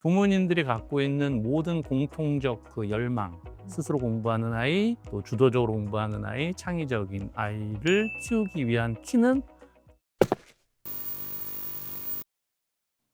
부모님들이 갖고 있는 모든 공통적 그 열망, 스스로 공부하는 아이, 또 주도적으로 공부하는 아이, 창의적인 아이를 키우기 위한 키는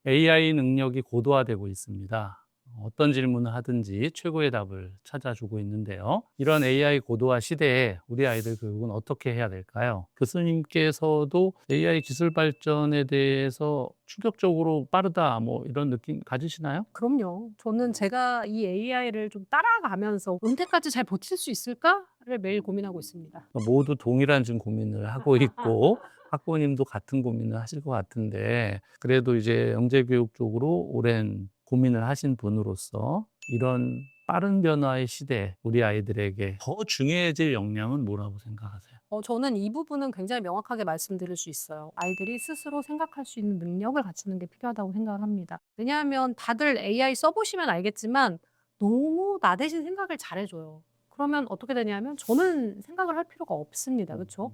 AI 능력이 고도화되고 있습니다. 어떤 질문을 하든지 최고의 답을 찾아주고 있는데요. 이런 AI 고도화 시대에 우리 아이들 교육은 어떻게 해야 될까요? 교수님께서도 AI 기술 발전에 대해서 충격적으로 빠르다, 뭐 이런 느낌 가지시나요? 그럼요. 저는 제가 이 AI를 좀 따라가면서 '언제까지 잘 버틸 수 있을까?'를 매일 고민하고 있습니다. 모두 동일한 지금 고민을 하고 있고 학부모님도 같은 고민을 하실 것 같은데 그래도 이제 영재교육 쪽으로 오랜 고민을 하신 분으로서 이런 빠른 변화의 시대에 우리 아이들에게 더 중요해질 역량은 뭐라고 생각하세요? 저는 이 부분은 굉장히 명확하게 말씀드릴 수 있어요. 아이들이 스스로 생각할 수 있는 능력을 갖추는 게 필요하다고 생각을 합니다. 왜냐하면 다들 AI 써 보시면 알겠지만 너무 나 대신 생각을 잘해 줘요. 그러면 어떻게 되냐면 저는 생각을 할 필요가 없습니다. 그쵸?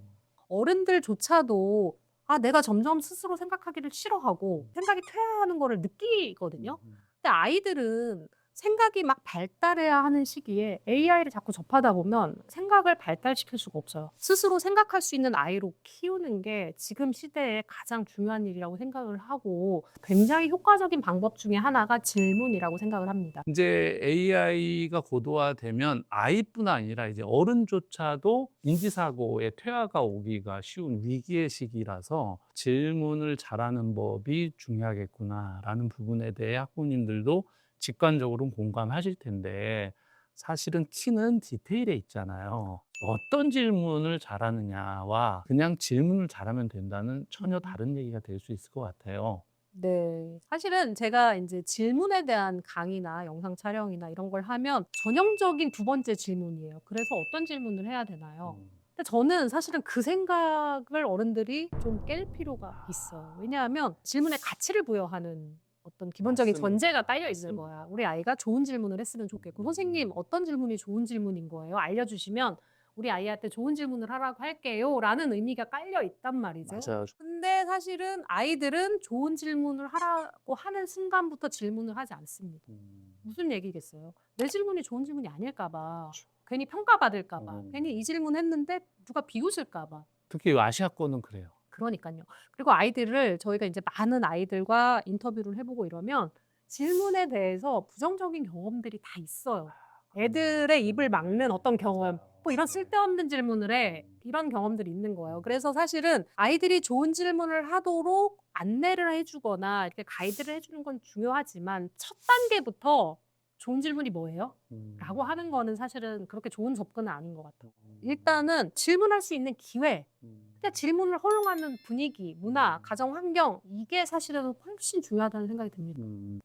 어른들조차도 내가 점점 스스로 생각하기를 싫어하고 생각이 퇴화하는 거를 느끼거든요. 근데 아이들은 생각이 막 발달해야 하는 시기에 AI를 자꾸 접하다 보면 생각을 발달시킬 수가 없어요. 스스로 생각할 수 있는 아이로 키우는 게 지금 시대에 가장 중요한 일이라고 생각을 하고 굉장히 효과적인 방법 중에 하나가 질문이라고 생각을 합니다. 이제 AI가 고도화되면 아이뿐 아니라 이제 어른조차도 인지사고의 퇴화가 오기가 쉬운 위기의 시기라서 질문을 잘하는 법이 중요하겠구나라는 부분에 대해 학부모님들도 직관적으로 공감하실 텐데 사실은 키는 디테일에 있잖아요. 어떤 질문을 잘하느냐와 그냥 질문을 잘하면 된다는 전혀 다른 얘기가 될 수 있을 것 같아요. 네. 사실은 제가 인제 질문에 대한 강의나 영상 촬영이나 이런 걸 하면 전형적인 두 번째 질문이에요. 그래서 어떤 질문을 해야 되나요? 근데 저는 사실은 그 생각을 어른들이 좀 깰 필요가 있어요. 왜냐하면 질문에 가치를 부여하는 어떤 기본적인 맞습니다. 전제가 깔려 있는 맞습니다. 거야. 우리 아이가 좋은 질문을 했으면 좋겠고 "선생님 어떤 질문이 좋은 질문인 거예요? 알려주시면 우리 아이한테 좋은 질문을 하라고 할게요."라는 의미가 깔려 있단 말이죠. 맞아요. 근데 사실은 아이들은 좋은 질문을 하라고 하는 순간부터 질문을 하지 않습니다. 무슨 얘기겠어요? 내 질문이 좋은 질문이 아닐까 봐. 괜히 평가받을까 봐. 괜히 이 질문했는데 누가 비웃을까 봐. 특히 아시아권은 그래요. 그러니깐요. 그리고 아이들을 저희가 인제 많은 아이들과 인터뷰를 해 보고 이러면 질문에 대해서 부정적인 경험들이 다 있어요. 애들의 입을 막는 어떤 경험, 뭐 "이런 쓸데없는 질문을 해." 이런 경험들이 있는 거예요. 그래서 사실은 아이들이 좋은 질문을 하도록 안내를 해 주거나 이렇게 가이드를 해 주는 건 중요하지만 첫 단계부터 "좋은 질문이 뭐예요?" 라고 하는 거는 사실은 그렇게 좋은 접근은 아닌 것 같아요. 일단은 질문할 수 있는 기회, 그냥 질문을 허용하는 분위기, 문화, 가정 환경 이게 사실은 훨씬 중요하다는 생각이 듭니다.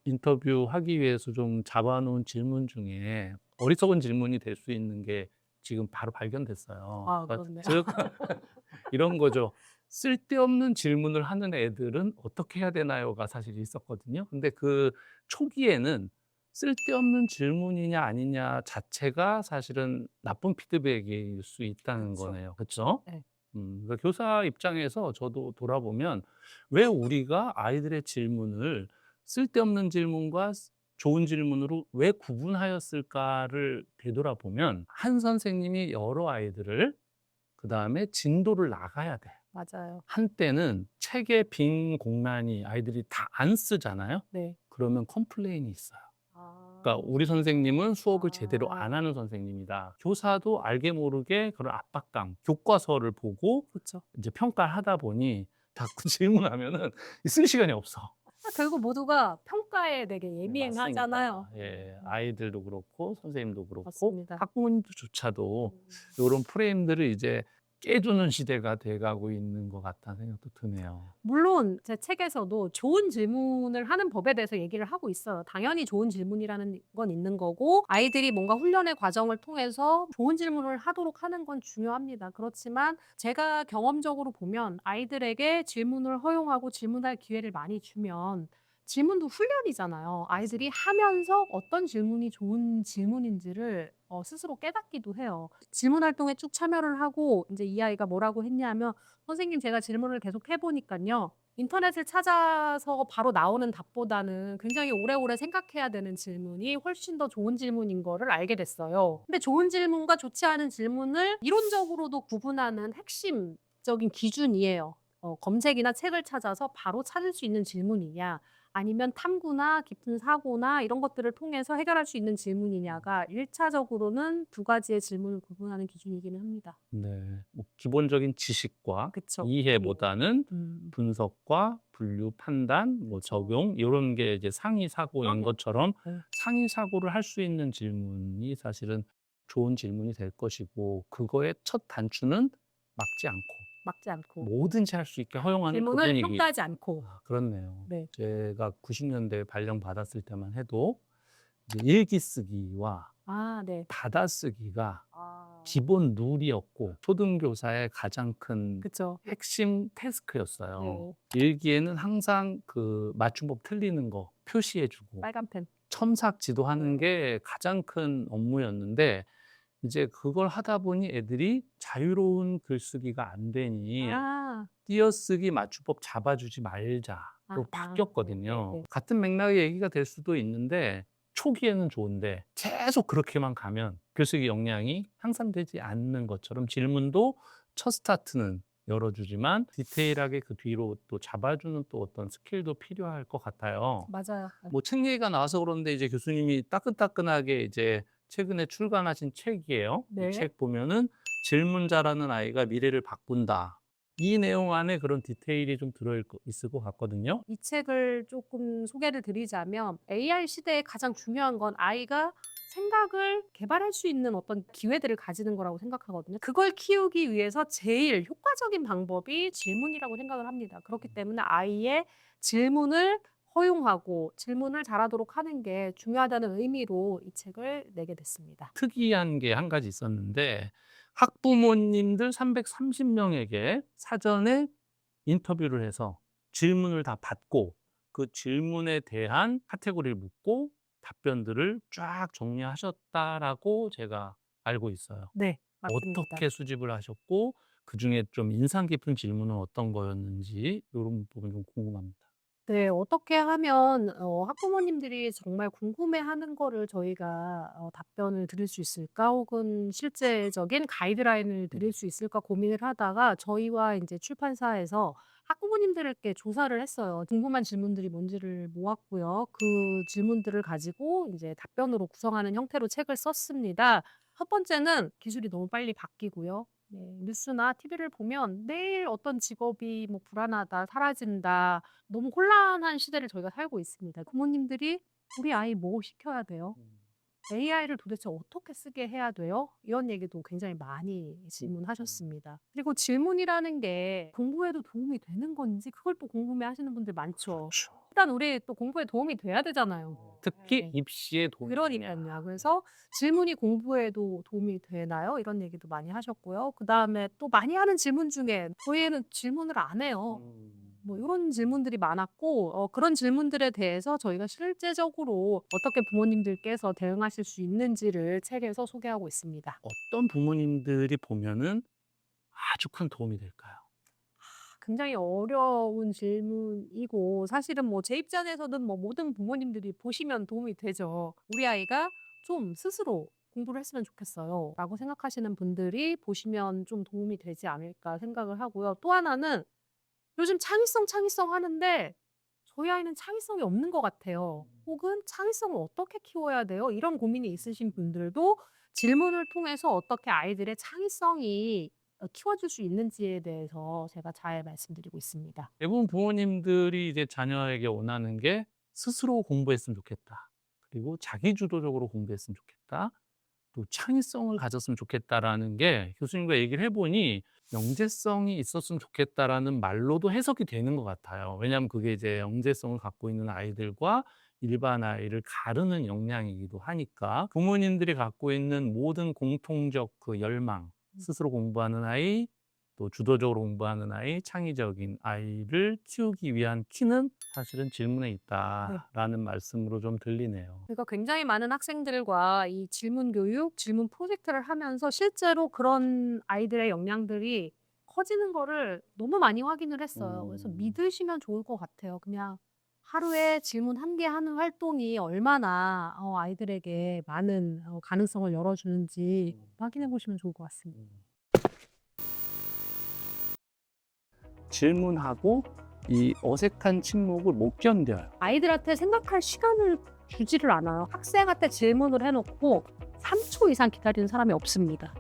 인터뷰하기 위해서 좀 잡아 놓은 질문 중에 어리석은 질문이 될 수 있는 게 지금 바로 발견됐어요. 그러니까 그렇네요. 즉 이런 거죠. "쓸데없는 질문을 하는 애들은 어떻게 해야 되나요?"가 사실 있었거든요. 근데 그 초기에는 쓸데없는 질문이냐 아니냐 자체가 사실은 나쁜 피드백일 수 있다는 그쵸. 거네요. 그쵸? 네. 그러니까 교사 입장에서 저도 돌아보면 왜 우리가 아이들의 질문을 쓸데없는 질문과 좋은 질문으로 왜 구분하였을까를 되돌아보면 한 선생님이 여러 아이들을 그다음에 진도를 나가야 돼. 맞아요. 한때는 책에 빈 공란이 아이들이 다 안 쓰잖아요. 네. 그러면 컴플레인이 있어요. 그러니까 아. 우리 선생님은 수업을 제대로 아. 안 하는 선생님이다. 교사도 알게 모르게 그런 압박감, 교과서를 보고 그쵸. 이제 평가를 하다 보니 자꾸 질문하면은 쓸 시간이 없어. 결국 모두가 평가에 되게 네, 맞습니다. 예민하잖아요. 예. 아이들도 그렇고 선생님도 그렇고 맞습니다. 학부모님들조차도 음. 요런 프레임들을 이제 깨주는 시대가 돼 가고 있는 것 같다는 생각도 드네요. 물론 제 책에서도 좋은 질문을 하는 법에 대해서 얘기를 하고 있어요. 당연히 좋은 질문이라는 건 있는 거고 아이들이 뭔가 훈련의 과정을 통해서 좋은 질문을 하도록 하는 건 중요합니다. 그렇지만 제가 경험적으로 보면 아이들에게 질문을 허용하고 질문할 기회를 많이 주면 질문도 훈련이잖아요. 아이들이 하면서 어떤 질문이 좋은 질문인지를 스스로 깨닫기도 해요. 질문 활동에 쭉 참여를 하고 인제 이 아이가 뭐라고 했냐면 "선생님 제가 질문을 계속 해 보니깐요. 인터넷을 찾아서 바로 나오는 답보다는 굉장히 오래오래 생각해야 되는 질문이 훨씬 더 좋은 질문인 거를 알게 됐어요. 근데 좋은 질문과 좋지 않은 질문을 이론적으로도 구분하는 핵심적인 기준이에요. 검색이나 책을 찾아서 바로 찾을 수 있는 질문이냐, 아니면 탐구나 깊은 사고나 이런 것들을 통해서 해결할 수 있는 질문이냐가 1차적으로는 두 가지의 질문을 구분하는 기준이기는 합니다. 네. 뭐 기본적인 지식과 그쵸. 이해보다는 음. 분석과 분류, 판단, 뭐 그쵸. 적용 이런 게 이제 상위 사고인 그럼요. 것처럼 네. 상위 사고를 할 수 있는 질문이 사실은 좋은 질문이 될 것이고 그거의 첫 단추는 막지 않고 막지 않고 뭐든지 할 수 있게 허용하는 그 질문을 분위기. 평가하지 않고. 그렇네요. 네. 제가 90년대에 발령받았을 때만 해도 이제 일기 쓰기와 아 네. 받아쓰기가 아. 기본 룰이었고 초등교사의 가장 큰 그쵸. 핵심 태스크였어요. 네. 일기에는 항상 그 맞춤법 틀리는 거 표시해 주고 빨간 펜. 첨삭 지도하는 게 가장 큰 업무였는데 이제 그걸 하다 보니 애들이 자유로운 글쓰기가 안 되니 아. 띄어쓰기 맞춤법 잡아주지 말자로 바뀌었거든요. 네네네. 같은 맥락의 얘기가 될 수도 있는데 초기에는 좋은데 계속 그렇게만 가면 글쓰기 역량이 향상되지 않는 것처럼 질문도 첫 스타트는 열어주지만 디테일하게 그 뒤로 또 잡아주는 또 어떤 스킬도 필요할 것 같아요. 맞아요. 뭐 책 얘기가 나와서 그러는데 이제 교수님이 따끈따끈하게 이제 최근에 출간하신 책이에요. 이 네. 책 보면은 질문 잘하는 아이가 미래를 바꾼다. 이 내용 안에 그런 디테일이 좀 있을 것 같거든요. 이 책을 조금 소개를 드리자면 AI 시대에 가장 중요한 건 아이가 생각을 개발할 수 있는 어떤 기회들을 가지는 거라고 생각하거든요. 그걸 키우기 위해서 제일 효과적인 방법이 질문이라고 생각을 합니다. 그렇기 때문에 아이의 질문을 허용하고 질문을 잘하도록 하는 게 중요하다는 의미로 이 책을 내게 됐습니다. 특이한 게 한 가지 있었는데 학부모님들 330명에게 사전에 인터뷰를 해서 질문을 다 받고 그 질문에 대한 카테고리를 묻고 답변들을 쫙 정리하셨다라고 제가 알고 있어요. 네, 맞습니다. 어떻게 수집을 하셨고 그중에 좀 인상 깊은 질문은 어떤 거였는지 요런 부분 좀 궁금합니다. 네. 어떻게 하면 학부모님들이 정말 궁금해하는 거를 저희가 답변을 드릴 수 있을까? 혹은 실제적인 가이드라인을 드릴 수 있을까 고민을 하다가 저희와 인제 출판사에서 학부모님들께 조사를 했어요. 궁금한 질문들이 뭔지를 모았고요. 그 질문들을 가지고 인제 답변으로 구성하는 형태로 책을 썼습니다. 첫 번째는 기술이 너무 빨리 바뀌고요. 네. 뉴스나 TV를 보면 매일 어떤 직업이 뭐 "불안하다. 사라진다." 너무 혼란한 시대를 저희가 살고 있습니다. 부모님들이 "우리 아이 뭐 시켜야 돼요? AI를 도대체 어떻게 쓰게 해야 돼요?" 이런 얘기도 굉장히 많이 질문하셨습니다. 그리고 질문이라는 게 공부에도 도움이 되는 건지 그걸 또 궁금해하시는 분들 많죠. 그렇죠. 일단 우리 또 공부에 도움이 돼야 되잖아요. 특히 네. 입시에 도움이 그러니깐요. 그래서 "질문이 공부에도 도움이 되나요?" 이런 얘기도 많이 하셨고요. 그다음에 또 많이 하는 질문 중에 "저희 애는 질문을 안 해요." 뭐 요런 질문들이 많았고 그런 질문들에 대해서 저희가 실제적으로 어떻게 부모님들께서 대응하실 수 있는지를 책에서 소개하고 있습니다. 어떤 부모님들이 보면은 아주 큰 도움이 될까요? 굉장히 어려운 질문이고 사실은 뭐 제 입장에서는 뭐 모든 부모님들이 보시면 도움이 되죠. '우리 아이가 좀 스스로 공부를 했으면 좋겠어요.'라고 생각하시는 분들이 보시면 좀 도움이 되지 않을까 생각을 하고요. 또 하나는 요즘 창의성 하는데 저희 아이는 창의성이 없는 것 같아요. 혹은 '창의성을 어떻게 키워야 돼요?' 이런 고민이 있으신 분들도 질문을 통해서 어떻게 아이들의 창의성이 키워질 수 있는지에 대해서 제가 잘 말씀드리고 있습니다. 대부분 부모님들이 이제 자녀에게 원하는 게 스스로 공부했으면 좋겠다. 그리고 자기 주도적으로 공부했으면 좋겠다. 또 창의성을 가졌으면 좋겠다라는 게 교수님과 얘기를 해보니 영재성이 있었으면 좋겠다라는 말로도 해석이 되는 것 같아요. 왜냐하면 그게 이제 영재성을 갖고 있는 아이들과 일반 아이를 가르는 역량이기도 하니까 부모님들이 갖고 있는 모든 공통적 그 열망, 스스로 공부하는 아이, 또 주도적으로 공부하는 아이, 창의적인 아이를 키우기 위한 키는 사실은 질문에 네. 있다라는 말씀으로 좀 들리네요. 제가 굉장히 많은 학생들과 이 질문 교육, 질문 프로젝트를 하면서 실제로 그런 아이들의 역량들이 커지는 거를 너무 많이 확인을 했어요. 그래서 믿으시면 좋을 것 같아요. 그냥 하루에 질문 1개 하는 활동이 얼마나 아이들에게 많은 가능성을 열어주는지 확인해 보시면 좋을 것 같습니다. 질문하고 이 어색한 침묵을 못 견뎌요. 아이들한테 생각할 시간을 주지를 않아요. 학생한테 질문을 해놓고 3초 이상 기다리는 사람이 없습니다.